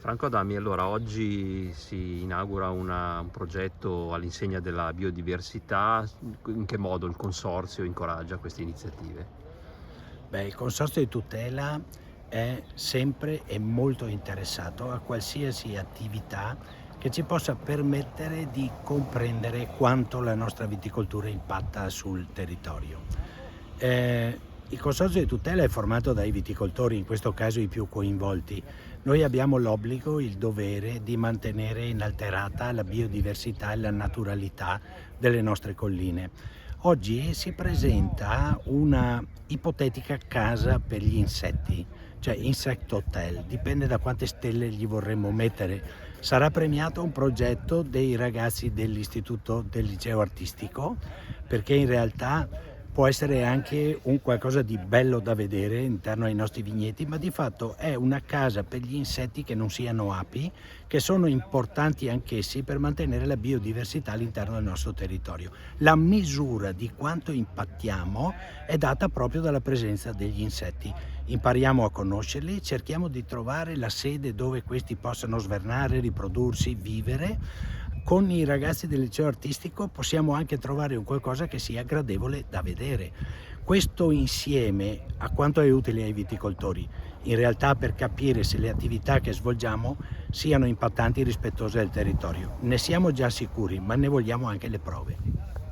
Franco Adami, allora oggi si inaugura un progetto all'insegna della biodiversità. In che modo il consorzio incoraggia queste iniziative? Il Consorzio di tutela è sempre e molto interessato a qualsiasi attività che ci possa permettere di comprendere quanto la nostra viticoltura impatta sul territorio. Il Consorzio di tutela è formato dai viticoltori, in questo caso i più coinvolti. Noi abbiamo l'obbligo, il dovere di mantenere inalterata la biodiversità e la naturalità delle nostre colline. Oggi si presenta una ipotetica casa per gli insetti, cioè Insect Hotel, dipende da quante stelle gli vorremmo mettere. Sarà premiato un progetto dei ragazzi dell'istituto del liceo artistico, perché in realtà può essere anche un qualcosa di bello da vedere interno ai nostri vigneti, ma di fatto è una casa per gli insetti che non siano api, che sono importanti anch'essi per mantenere la biodiversità all'interno del nostro territorio. La misura di quanto impattiamo è data proprio dalla presenza degli insetti. Impariamo a conoscerli, cerchiamo di trovare la sede dove questi possano svernare, riprodursi, vivere. Con i ragazzi del liceo artistico possiamo anche trovare un qualcosa che sia gradevole da vedere. Questo insieme a quanto è utile ai viticoltori, in realtà per capire se le attività che svolgiamo siano impattanti e rispettose del territorio. Ne siamo già sicuri, ma ne vogliamo anche le prove.